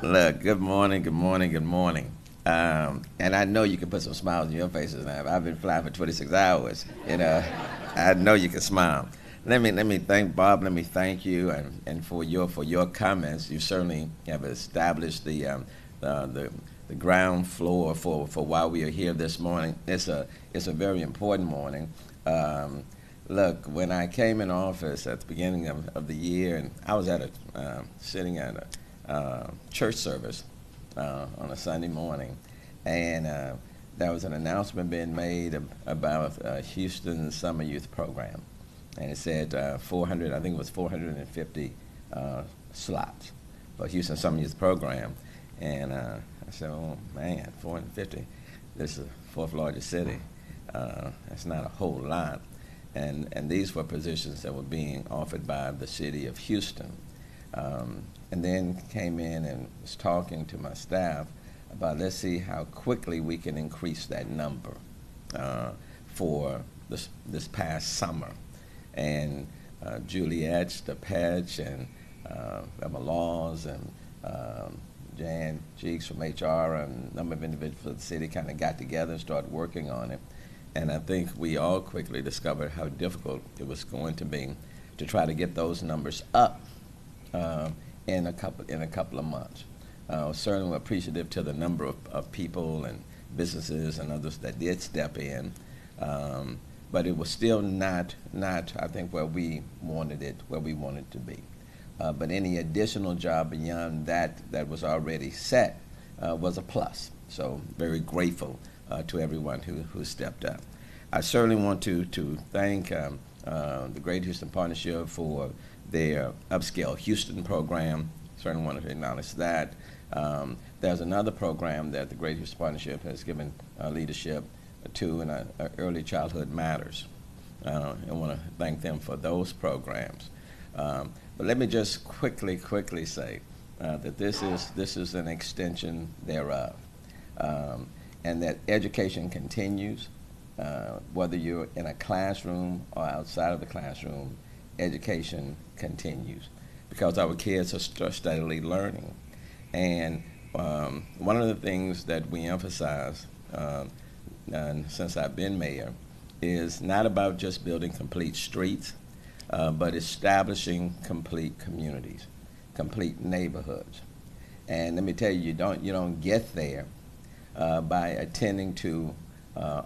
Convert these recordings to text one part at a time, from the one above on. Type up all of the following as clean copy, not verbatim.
Look, good morning, good morning, good morning. And I know you can put some smiles on your faces now. I've been flying for 26 hours. I know you can smile. Let me thank Bob. Let me thank you and for your comments. You certainly have established the ground floor for why we are here this morning. It's a very important morning. Um, Look, when I came in office at the beginning of the year, and I was sitting at a church service on a Sunday morning, and there was an announcement being made about Houston's summer youth program, and it said 400, I think it was 450 slots for Houston summer youth program, and I said, oh man, 450. This is the fourth largest city. That's not a whole lot. And these were positions that were being offered by the city of Houston. And then came in and was talking to my staff about let's see how quickly we can increase that number for this past summer. And Juliet, the Patch, and Emma Laws, and Jan Cheeks from HR, and a number of individuals from the city kind of got together and started working on it. And I think we all quickly discovered how difficult it was going to be to try to get those numbers up in a couple of months. Certainly appreciative to the number of people and businesses and others that did step in, but it was still not I think where we wanted to be. But any additional job beyond that was already set was a plus. So very grateful to everyone who stepped up. I certainly want to thank the Great Houston Partnership for their Upscale Houston program. Certainly want to acknowledge that. There's another program that the Great Houston Partnership has given leadership to in Early Childhood Matters. I want to thank them for those programs. But let me just quickly say that this is an extension thereof. And that education continues, whether you're in a classroom or outside of the classroom, education continues because our kids are steadily learning. And one of the things that we emphasize, and since I've been mayor, is not about just building complete streets, but establishing complete communities, complete neighborhoods. And let me tell you, you don't get there by attending to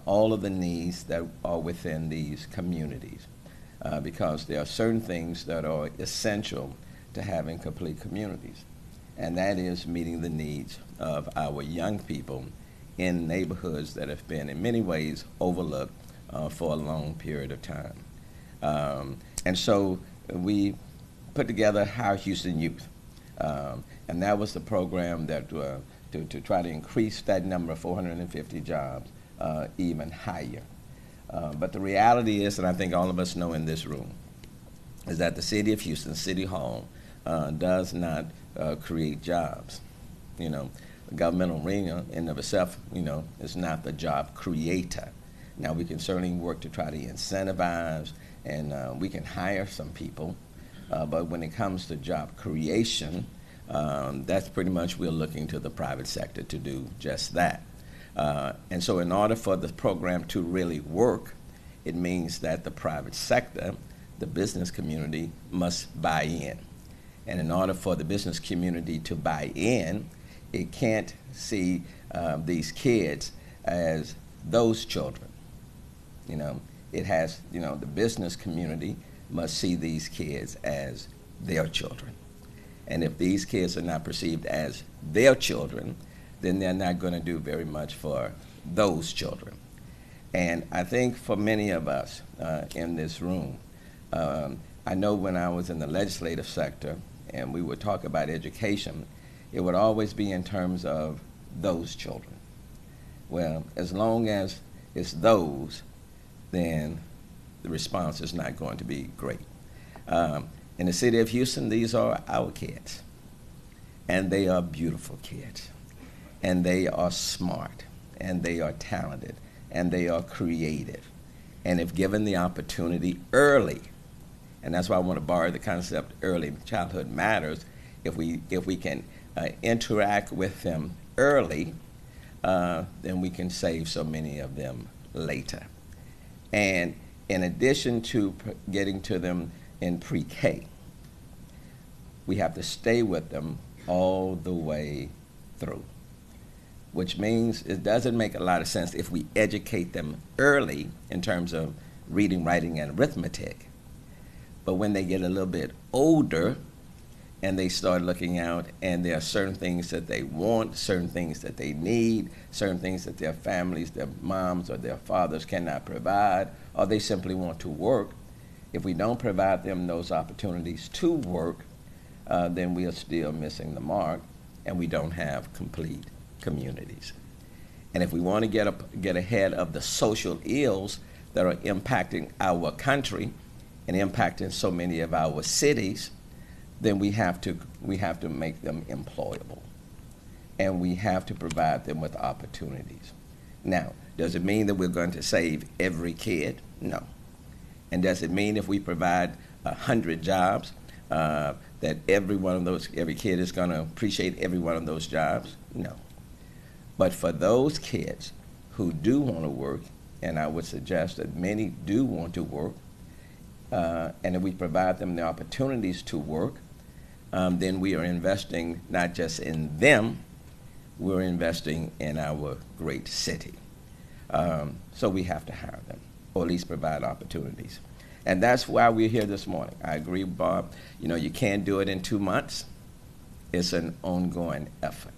all of the needs that are within these communities, because there are certain things that are essential to having complete communities, and that is meeting the needs of our young people in neighborhoods that have been in many ways overlooked for a long period of time. And so we put together Our Houston Youth, and that was the program that to try to increase that number of 450 jobs even higher. But the reality is, and I think all of us know in this room, is that the city of Houston, City Hall, does not create jobs. The governmental arena in of itself, is not the job creator. Now we can certainly work to try to incentivize, and we can hire some people, but when it comes to job creation, that's pretty much we're looking to the private sector to do just that. And so in order for the program to really work, it means that the private sector, the business community, must buy in. And in order for the business community to buy in, it can't see these kids as those children. It has, the business community must see these kids as their children. And if these kids are not perceived as their children, then they're not going to do very much for those children. And I think for many of us in this room, I know when I was in the legislative sector and we would talk about education, it would always be in terms of those children. Well, as long as it's those, then the response is not going to be great. In the city of Houston, these are our kids, and they are beautiful kids, and they are smart, and they are talented, and they are creative. And if given the opportunity early, and that's why I want to borrow the concept early childhood matters, if we can interact with them early, then we can save so many of them later. And in addition to getting to them in pre-K, we have to stay with them all the way through, which means it doesn't make a lot of sense if we educate them early in terms of reading, writing, and arithmetic. But when they get a little bit older and they start looking out, and there are certain things that they want, certain things that they need, certain things that their families, their moms or their fathers cannot provide, or they simply want to work, if we don't provide them those opportunities to work, then we are still missing the mark, and we don't have complete communities. And if we want to get ahead of the social ills that are impacting our country and impacting so many of our cities, then we have to make them employable, and we have to provide them with opportunities. Now, does it mean that we're going to save every kid? No. And does it mean if we provide 100 jobs that every kid is going to appreciate every one of those jobs? No. But for those kids who do want to work, and I would suggest that many do want to work, and if we provide them the opportunities to work, then we are investing not just in them, we're investing in our great city. So we have to hire them, or at least provide opportunities. And that's why we're here this morning. I agree, Bob. You can't do it in 2 months. It's an ongoing effort,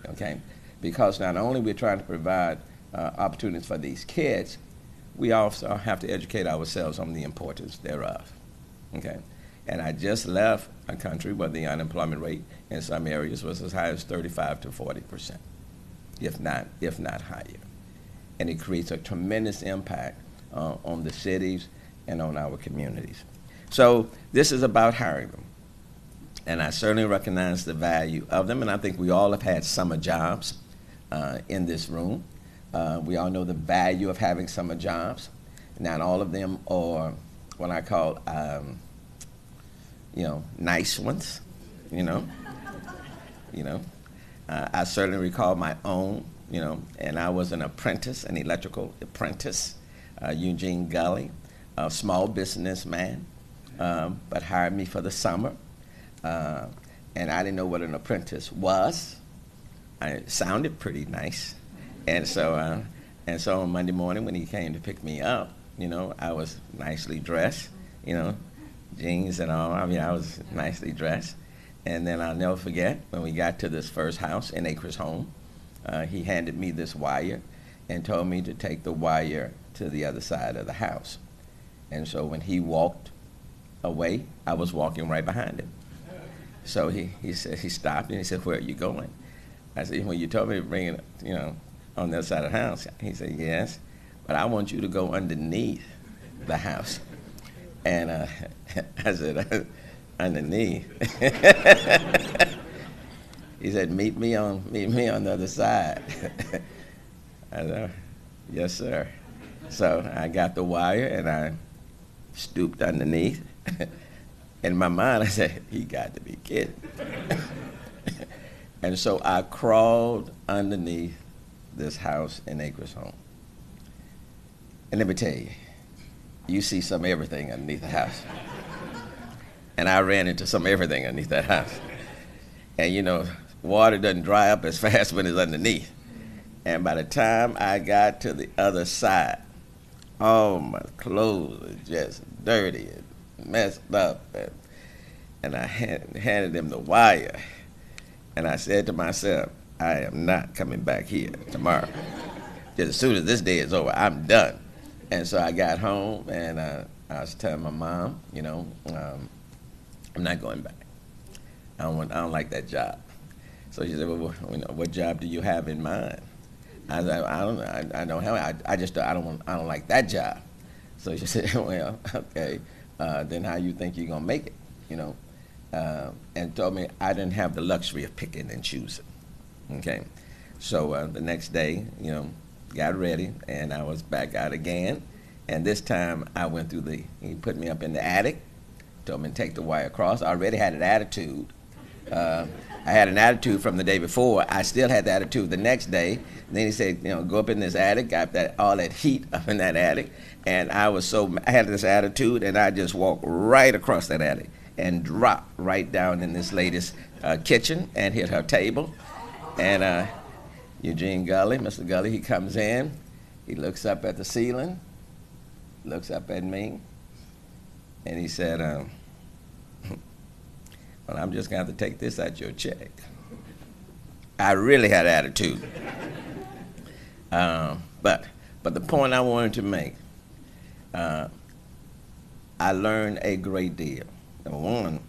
okay? Because not only we're trying to provide opportunities for these kids, we also have to educate ourselves on the importance thereof, okay? And I just left a country where the unemployment rate in some areas was as high as 35 to 40%, if not higher. And it creates a tremendous impact on the cities and on our communities. So this is about hiring them. And I certainly recognize the value of them, and I think we all have had summer jobs in this room. We all know the value of having summer jobs. Not all of them are what I call nice ones, I certainly recall my own, and I was an electrical apprentice, Eugene Gully, a small businessman, but hired me for the summer, and I didn't know what an apprentice was. It sounded pretty nice, and so on Monday morning when he came to pick me up, I was nicely dressed, jeans and all. I was nicely dressed. And then I'll never forget when we got to this first house in Acres Home, he handed me this wire and told me to take the wire to the other side of the house. And so when he walked away, I was walking right behind him. So he stopped and he said, "Where are you going?" I said, "Well, you told me to bring it, on the other side of the house." He said, "Yes, but I want you to go underneath the house." And I said, "Underneath?" He said, meet me on the other side." I said, "Yes, sir." So I got the wire and I stooped underneath. In my mind, I said, "He got to be kidding." And so I crawled underneath this house in Acres Home. And let me tell you, you see some everything underneath the house. And I ran into some everything underneath that house. And water doesn't dry up as fast when it's underneath. And by the time I got to the other side, all my clothes were just dirty and messed up. And I handed them the wire. And I said to myself, I am not coming back here tomorrow. Just as soon as this day is over, I'm done. And so I got home, and I was telling my mom, I'm not going back. I don't like that job. So she said, "Well, what job do you have in mind?" I said, "I don't have. I don't like that job." So she said, "Well, okay, then how you think you're gonna make it?" And told me I didn't have the luxury of picking and choosing. Okay, so the next day, got ready, and I was back out again. And this time I went through he put me up in the attic, told me to take the wire across. I already had an attitude I had an attitude from the day before. I still had the attitude the next day. And then he said, you know, go up in this attic. Got all that heat up in that attic, and I had this attitude, and I just walked right across that attic and dropped right down in this lady's kitchen and hit her table. And Eugene Gully, Mr. Gully, he comes in. He looks up at the ceiling, looks up at me, and he said, well, I'm just going to have to take this out your check. I really had attitude. But the point I wanted to make, I learned a great deal. Number one,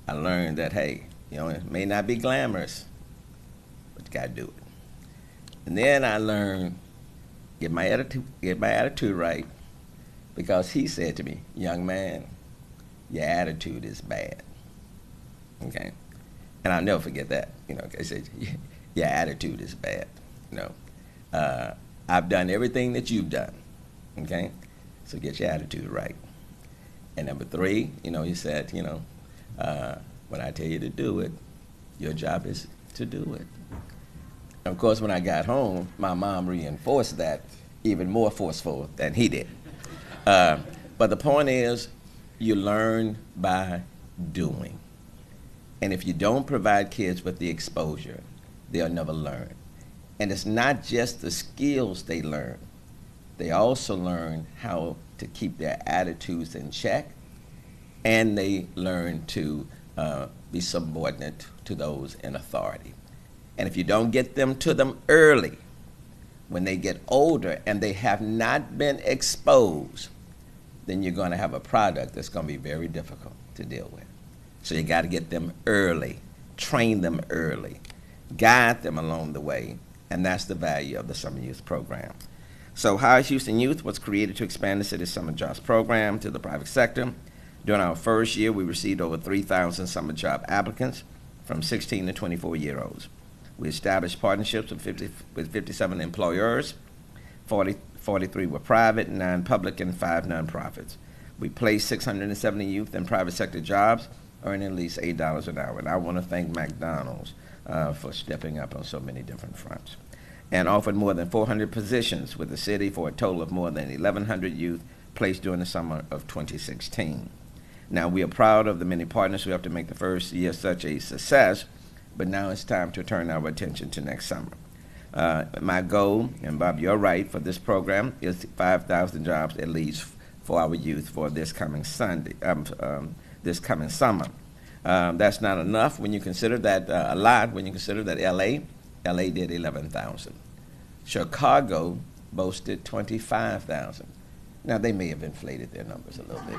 I learned that, hey, you know, it may not be glamorous, but you got to do it. And then I learned, get my attitude right, because he said to me, young man, your attitude is bad. Okay, and I'll never forget that. You know, I said, your attitude is bad. You know, I've done everything that you've done. Okay, so get your attitude right. And number three, you know, he said, you know, when I tell you to do it, your job is to do it. Of course, when I got home, my mom reinforced that even more forceful than he did. But the point is, you learn by doing. And if you don't provide kids with the exposure, they'll never learn. And it's not just the skills they learn. They also learn how to keep their attitudes in check, and they learn to be subordinate to those in authority. And if you don't get them to them early, when they get older and they have not been exposed, then you're going to have a product that's going to be very difficult to deal with. So you got to get them early, train them early, guide them along the way, and that's the value of the Summer Youth Program. So High Houston Youth was created to expand the city's summer jobs program to the private sector. During our first year, we received over 3,000 summer job applicants from 16 to 24-year-olds. We established partnerships with 57 employers, 43 were private, 9 public, and 5 nonprofits. We placed 670 youth in private sector jobs, earning at least $8 an hour. And I want to thank McDonald's for stepping up on so many different fronts. And offered more than 400 positions with the city for a total of more than 1,100 youth placed during the summer of 2016. Now, we are proud of the many partners who helped to make the first year such a success, but now it's time to turn our attention to next summer. My goal, and Bob, you're right, for this program is 5,000 jobs at least for our youth for this coming this coming summer. That's not enough when you consider that a lot. When you consider that LA did 11,000. Chicago boasted 25,000. Now they may have inflated their numbers a little bit,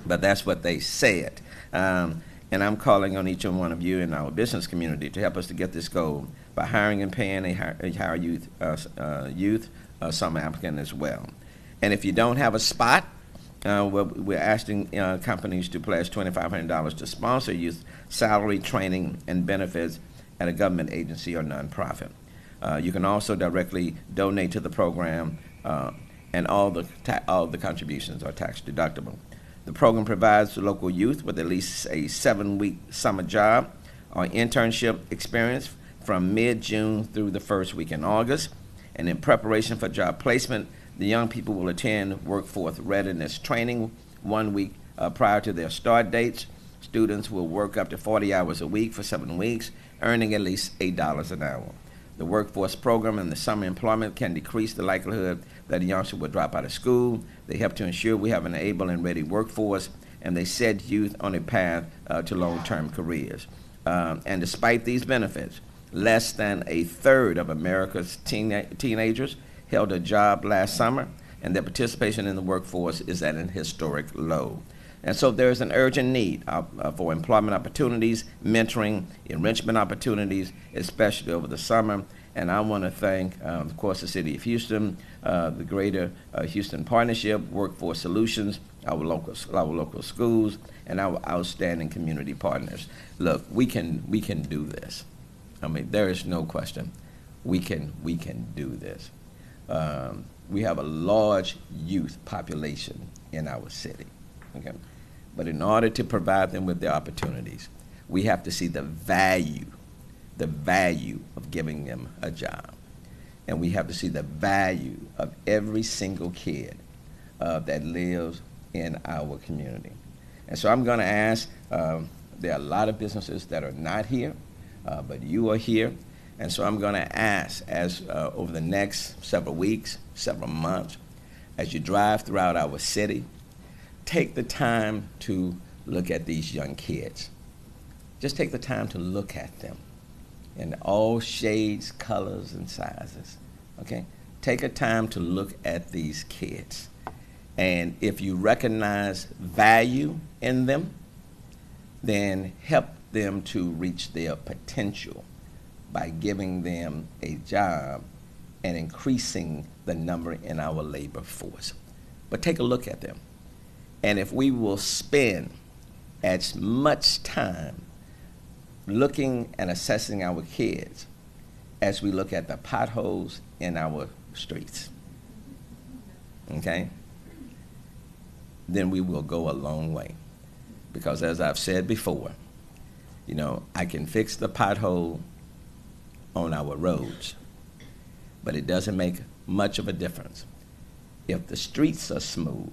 but that's what they said. And I'm calling on each and one of you in our business community to help us to get this goal by hiring and paying a higher youth summer applicant as well. And if you don't have a spot, we're asking companies to pledge $2,500 to sponsor youth salary, training, and benefits at a government agency or nonprofit. You can also directly donate to the program, and all the contributions are tax deductible. The program provides the local youth with at least a 7-week summer job or internship experience from mid-June through the first week in August. And in preparation for job placement, the young people will attend workforce readiness training 1 week prior to their start dates. Students will work up to 40 hours a week for 7 weeks, earning at least $8 an hour. The workforce program and the summer employment can decrease the likelihood that a youngster will drop out of school. They help to ensure we have an able and ready workforce, and they set youth on a path to long-term careers. And despite these benefits, less than a third of America's teenagers held a job last summer, and their participation in the workforce is at an historic low. And so there is an urgent need for employment opportunities, mentoring, enrichment opportunities, especially over the summer. And I want to thank, of course, the City of Houston, the Greater Houston Partnership, Workforce Solutions, our local schools, and our outstanding community partners. Look, we can do this. I mean, there is no question. We can do this. We have a large youth population in our city. Okay? But in order to provide them with the opportunities, We have to see the value of giving them a job. And we have to see the value of every single kid that lives in our community. And so I'm going to ask, there are a lot of businesses that are not here, but you are here. And so I'm going to ask, as over the next several weeks, several months, as you drive throughout our city, take the time to look at these young kids. Just take the time to look at them in all shades, colors, and sizes, okay? Take a time to look at these kids. And if you recognize value in them, then help them to reach their potential by giving them a job and increasing the number in our labor force. But take a look at them. And if we will spend as much time looking and assessing our kids as we look at the potholes in our streets, okay, then we will go a long way. Because as I've said before, you know, I can fix the pothole on our roads, but it doesn't make much of a difference if the streets are smooth,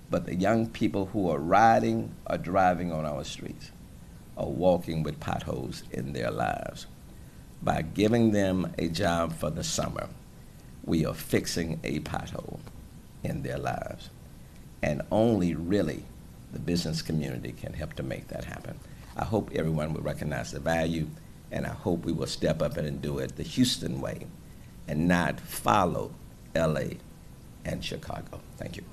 but the young people who are riding or driving on our streets are walking with potholes in their lives. By giving them a job for the summer, we are fixing a pothole in their lives. And only really the business community can help to make that happen. I hope everyone will recognize the value, and I hope we will step up and do it the Houston way and not follow LA and Chicago. Thank you.